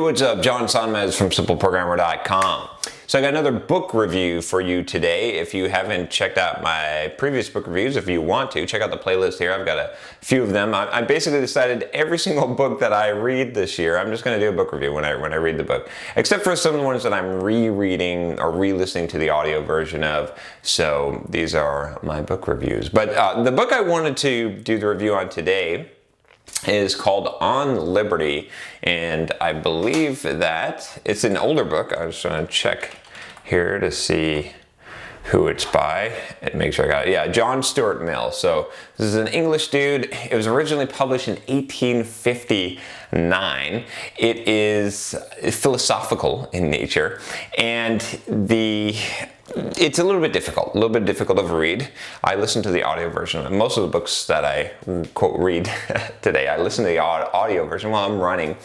Hey, what's up? John Sonmez from simpleprogrammer.com. So I got another book review for you today. If you haven't checked out my previous book reviews, if you want to, check out the playlist here. I've got a few of them. I basically decided every single book that I read this year, I'm just going to do a book review when I read the book, except for some of the ones that I'm rereading or re-listening to the audio version of. So these are my book reviews. But the book I wanted to do the review on today is called On Liberty, and I believe that it's an older book. I was trying to check here to see who it's by and make sure I got it. Yeah, John Stuart Mill. So this is an English dude. It was originally published in 1859. It is philosophical in nature, and it's a little bit difficult of a read. I listened to the audio version. Most of the books that I quote read today, I listen to the audio version while I'm running,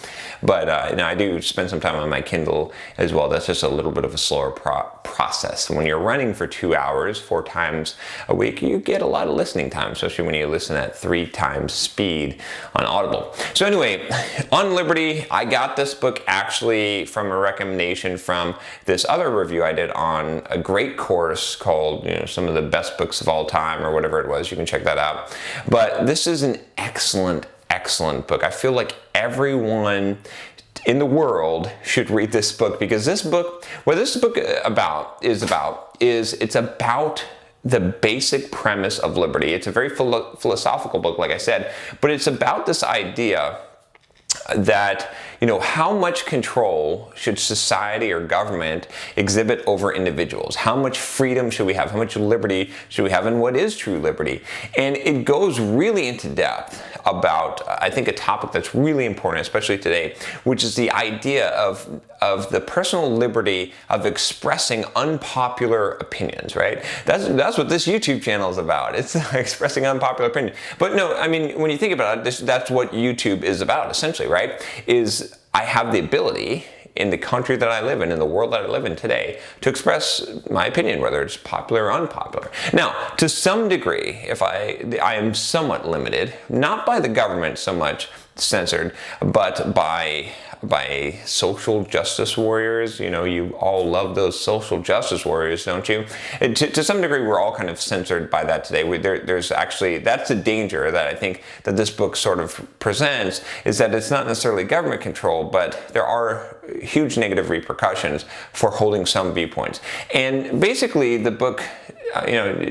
but I do spend some time on my Kindle as well. That's just a little bit of a slower process. When you're running for 2 hours, 4 times a week, you get a lot of listening time, especially when you listen at 3 times speed on Audible. So anyway, On Liberty, I got this book actually from a recommendation from this other review I did on a great course called, some of the best books of all time or whatever it was. You can check that out. But this is an excellent book. I feel like everyone in the world should read this book, because this book, what this book is about it's about the basic premise of liberty. It's a very philosophical book, like I said, but it's about this idea that, how much control should society or government exhibit over individuals? How much freedom should we have? How much liberty should we have? And what is true liberty? And it goes really into depth about, I think, a topic that's really important, especially today, which is the idea of the personal liberty of expressing unpopular opinions, right? That's what this YouTube channel is about. It's expressing unpopular opinions. But no, I mean, when you think about it, that's what YouTube is about, essentially, right? Is I have the ability in the country that I live in the world that I live in today, to express my opinion, whether it's popular or unpopular. Now, to some degree, if I am somewhat limited, not by the government so much censored, but by social justice warriors. You all love those social justice warriors, don't you? To some degree, we're all kind of censored by that today. There's actually, that's the danger that I think that this book sort of presents, is that it's not necessarily government control, but there are huge negative repercussions for holding some viewpoints. And basically, the book,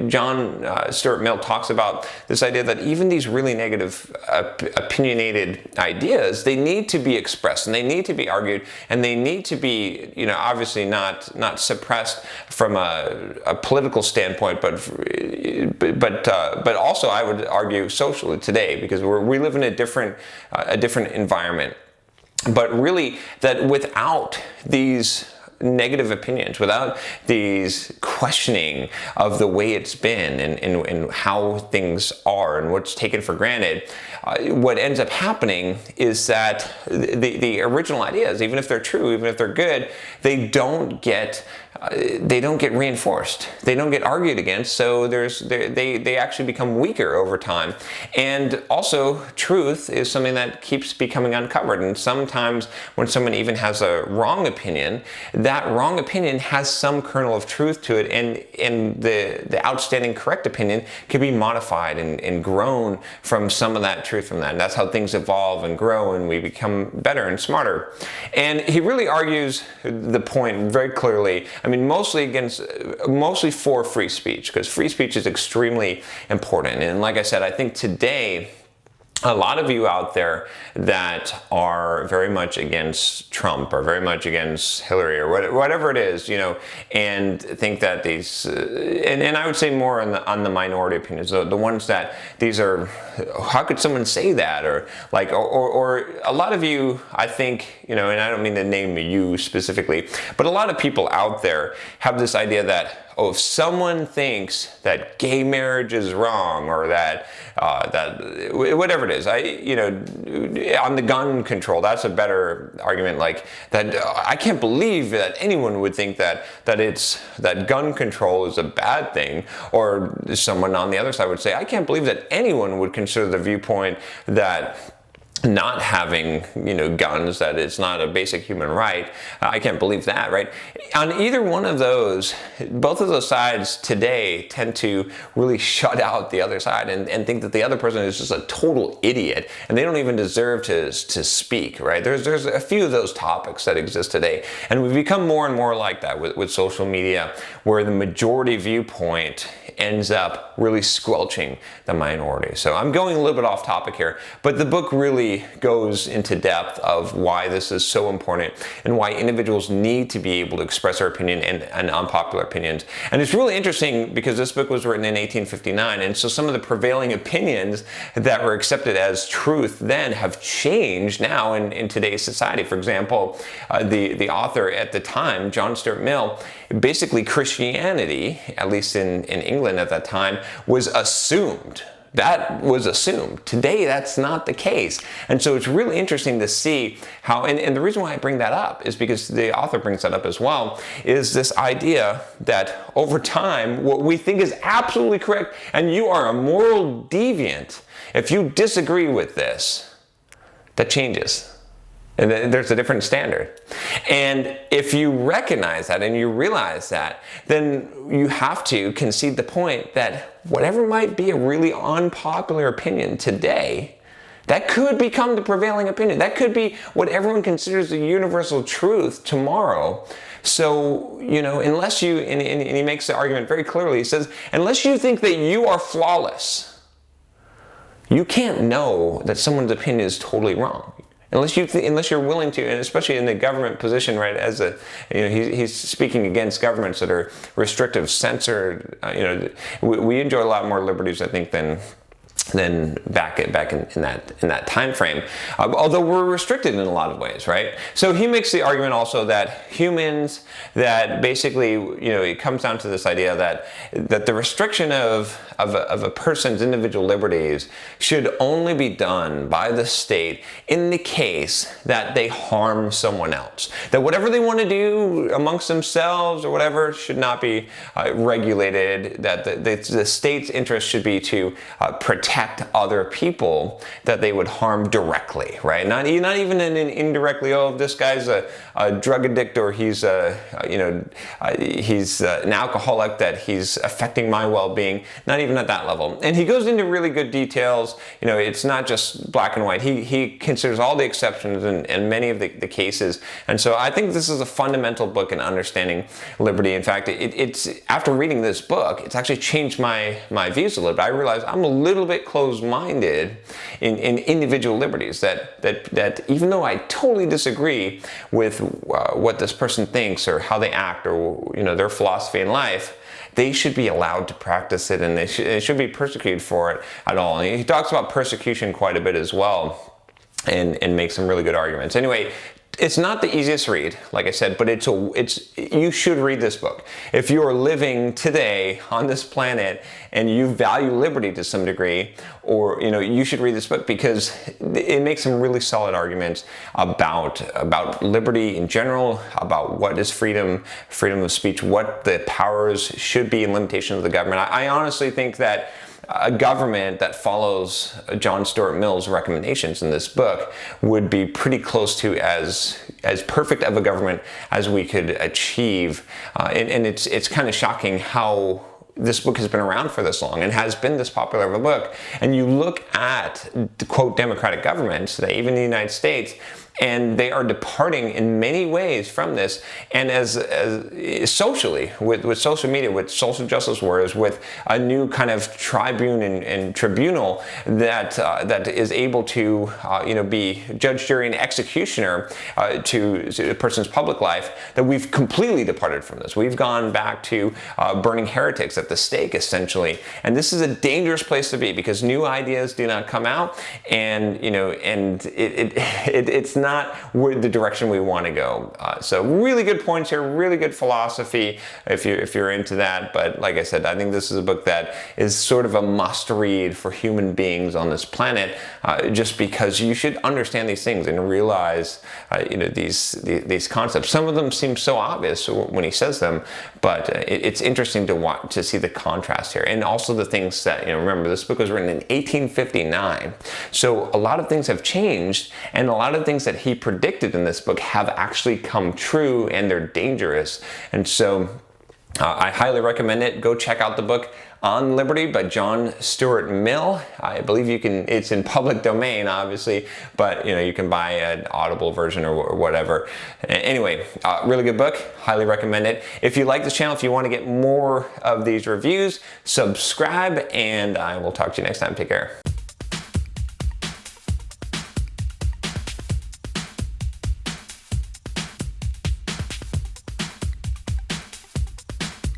John Stuart Mill talks about this idea that even these really negative, opinionated ideas, they need to be expressed, and they need to be argued, and they need to be, obviously not suppressed from a political standpoint, but also, I would argue, socially today, because we live in a different environment. But really, that without these negative opinions, without these questioning of the way it's been and how things are and what's taken for granted, what ends up happening is that the original ideas, even if they're true, even if they're good, they don't get reinforced. They don't get argued against. So they actually become weaker over time. And also, truth is something that keeps becoming uncovered. And sometimes when someone even has a wrong opinion, that wrong opinion has some kernel of truth to it, and the outstanding correct opinion can be modified and grown from some of that truth from that. And that's how things evolve and grow, and we become better and smarter. And he really argues the point very clearly. I mean, mostly for free speech, because free speech is extremely important. And like I said, I think today, a lot of you out there that are very much against Trump or very much against Hillary or whatever it is, and think that these, and I would say more on the minority opinions, the ones that these are, how could someone say that? Or a lot of you, I think, and I don't mean to name you specifically, but a lot of people out there have this idea that, if someone thinks that gay marriage is wrong, or that whatever it is, on the gun control, that's a better argument. Like that, I can't believe that anyone would think that gun control is a bad thing. Or someone on the other side would say, I can't believe that anyone would consider the viewpoint that not having, guns, that it's not a basic human right. I can't believe that, right? On either one of those, both of those sides today tend to really shut out the other side and think that the other person is just a total idiot and they don't even deserve to speak, right? There's a few of those topics that exist today, and we've become more and more like that with social media, where the majority viewpoint ends up really squelching the minority. So I'm going a little bit off topic here, but the book really goes into depth of why this is so important and why individuals need to be able to express their opinion and unpopular opinions. And it's really interesting because this book was written in 1859, and so some of the prevailing opinions that were accepted as truth then have changed now in today's society. For example, the author at the time, John Stuart Mill, basically Christianity, at least in England at that time, was assumed. That was assumed. Today, that's not the case. And so it's really interesting to see how, and the reason why I bring that up is because the author brings that up as well, is this idea that over time, what we think is absolutely correct, and you are a moral deviant, if you disagree with this, that changes. And there's a different standard. And if you recognize that and you realize that, then you have to concede the point that whatever might be a really unpopular opinion today, that could become the prevailing opinion. That could be what everyone considers the universal truth tomorrow. So, unless you, and he makes the argument very clearly, he says, unless you think that you are flawless, you can't know that someone's opinion is totally wrong. Unless you're willing to, and especially in the government position, right? As he's speaking against governments that are restrictive, censored. We enjoy a lot more liberties, I think, than back in that time frame. Although we're restricted in a lot of ways, right? So he makes the argument also that humans, that basically, it comes down to this idea that the restriction of a person's individual liberties should only be done by the state in the case that they harm someone else. That whatever they want to do amongst themselves or whatever should not be regulated. That the state's interest should be to protect other people that they would harm directly, right? Not even in an indirectly. Oh, this guy's a drug addict, or he's he's an alcoholic, that he's affecting my well-being. Not even at that level. And he goes into really good details. It's not just black and white. He considers all the exceptions and many of the cases. And so I think this is a fundamental book in understanding liberty. In fact, it's after reading this book, it's actually changed my views a little bit. I realized I'm a little bit closed-minded in individual liberties, that even though I totally disagree with what this person thinks or how they act or their philosophy in life, they should be allowed to practice it, and they should be persecuted for it at all. And he talks about persecution quite a bit as well, and makes some really good arguments. Anyway, it's not the easiest read, like I said, but you should read this book. If you are living today on this planet and you value liberty to some degree, or you should read this book, because it makes some really solid arguments about liberty in general, about what is freedom of speech, what the powers should be and limitations of the government. I honestly think that a government that follows John Stuart Mill's recommendations in this book would be pretty close to as perfect of a government as we could achieve. And it's kind of shocking how this book has been around for this long and has been this popular of a book. And you look at, quote, democratic governments, even in the United States, and they are departing in many ways from this. And as socially, with social media, with social justice warriors, with a new kind of tribune and tribunal that is able to be judge, jury, and executioner to a person's public life, that we've completely departed from this. We've gone back to burning heretics at the stake, essentially. And this is a dangerous place to be, because new ideas do not come out, and it's not not the direction we want to go. So really good points here, really good philosophy if you're into that. But like I said, I think this is a book that is sort of a must read for human beings on this planet, just because you should understand these things and realize these concepts. Some of them seem so obvious when he says them, but it's interesting to see the contrast here, and also the things that, remember, this book was written in 1859, so a lot of things have changed, and a lot of things that he predicted in this book have actually come true, and they're dangerous. And so I highly recommend it. Go check out the book On Liberty by John Stuart Mill. I believe it's in public domain, obviously, but you can buy an Audible version or whatever. Anyway, really good book. Highly recommend it. If you like this channel, if you want to get more of these reviews, subscribe, and I will talk to you next time. Take care.